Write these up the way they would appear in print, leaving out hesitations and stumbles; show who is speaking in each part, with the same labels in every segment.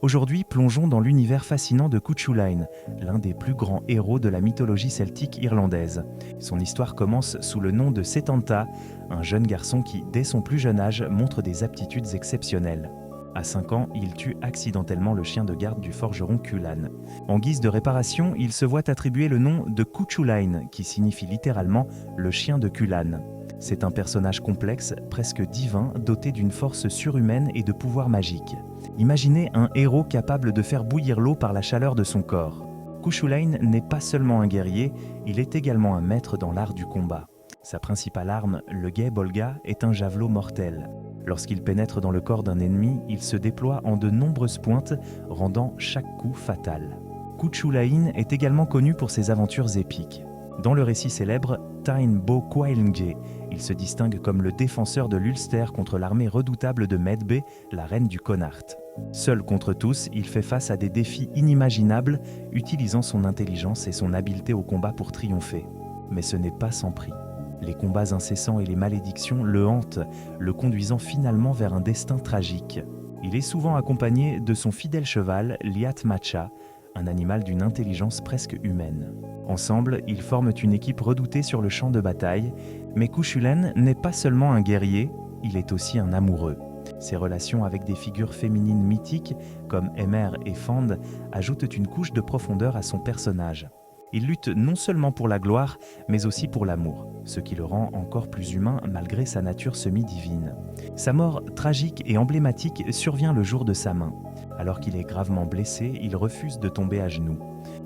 Speaker 1: Aujourd'hui, plongeons dans l'univers fascinant de Cuchulainn, l'un des plus grands héros de la mythologie celtique irlandaise. Son histoire commence sous le nom de Setanta, un jeune garçon qui, dès son plus jeune âge, montre des aptitudes exceptionnelles. À 5 ans, il tue accidentellement le chien de garde du forgeron Culann. En guise de réparation, il se voit attribuer le nom de Cuchulainn, qui signifie littéralement « le chien de Culann ». C'est un personnage complexe, presque divin, doté d'une force surhumaine et de pouvoirs magiques. Imaginez un héros capable de faire bouillir l'eau par la chaleur de son corps. Cuchulainn n'est pas seulement un guerrier, il est également un maître dans l'art du combat. Sa principale arme, le Gae Bolga, est un javelot mortel. Lorsqu'il pénètre dans le corps d'un ennemi, il se déploie en de nombreuses pointes, rendant chaque coup fatal. Cuchulainn est également connu pour ses aventures épiques. Dans le récit célèbre Tain Bo Cuailnge, il se distingue comme le défenseur de l'Ulster contre l'armée redoutable de Medb, la reine du Connacht. Seul contre tous, il fait face à des défis inimaginables, utilisant son intelligence et son habileté au combat pour triompher. Mais ce n'est pas sans prix. Les combats incessants et les malédictions le hantent, le conduisant finalement vers un destin tragique. Il est souvent accompagné de son fidèle cheval, Liat Macha, un animal d'une intelligence presque humaine. Ensemble, ils forment une équipe redoutée sur le champ de bataille, mais Cuchulainn n'est pas seulement un guerrier, il est aussi un amoureux. Ses relations avec des figures féminines mythiques, comme Emer et Fand, ajoutent une couche de profondeur à son personnage. Il lutte non seulement pour la gloire, mais aussi pour l'amour, ce qui le rend encore plus humain malgré sa nature semi-divine. Sa mort tragique et emblématique survient le jour de sa main. Alors qu'il est gravement blessé, il refuse de tomber à genoux.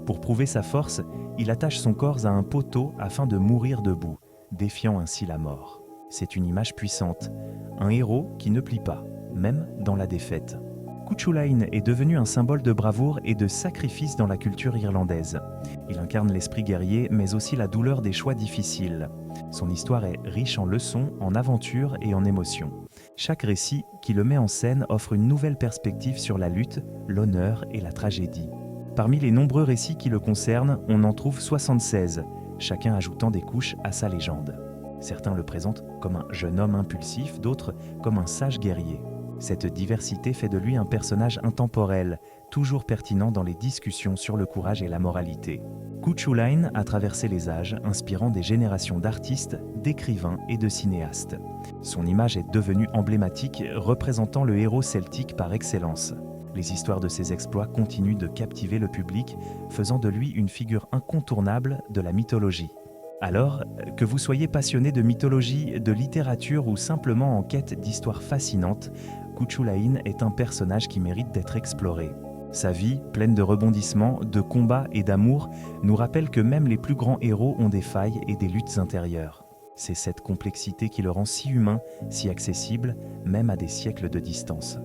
Speaker 1: Pour prouver sa force, il attache son corps à un poteau afin de mourir debout, défiant ainsi la mort. C'est une image puissante, un héros qui ne plie pas, même dans la défaite. Cuchulainn est devenu un symbole de bravoure et de sacrifice dans la culture irlandaise. Il incarne l'esprit guerrier, mais aussi la douleur des choix difficiles. Son histoire est riche en leçons, en aventures et en émotions. Chaque récit qui le met en scène offre une nouvelle perspective sur la lutte, l'honneur et la tragédie. Parmi les nombreux récits qui le concernent, on en trouve 76, chacun ajoutant des couches à sa légende. Certains le présentent comme un jeune homme impulsif, d'autres comme un sage guerrier. Cette diversité fait de lui un personnage intemporel, toujours pertinent dans les discussions sur le courage et la moralité. Cuchulainn a traversé les âges, inspirant des générations d'artistes, d'écrivains et de cinéastes. Son image est devenue emblématique, représentant le héros celtique par excellence. Les histoires de ses exploits continuent de captiver le public, faisant de lui une figure incontournable de la mythologie. Alors, que vous soyez passionné de mythologie, de littérature ou simplement en quête d'histoires fascinantes, Cuchulainn est un personnage qui mérite d'être exploré. Sa vie, pleine de rebondissements, de combats et d'amour, nous rappelle que même les plus grands héros ont des failles et des luttes intérieures. C'est cette complexité qui le rend si humain, si accessible, même à des siècles de distance.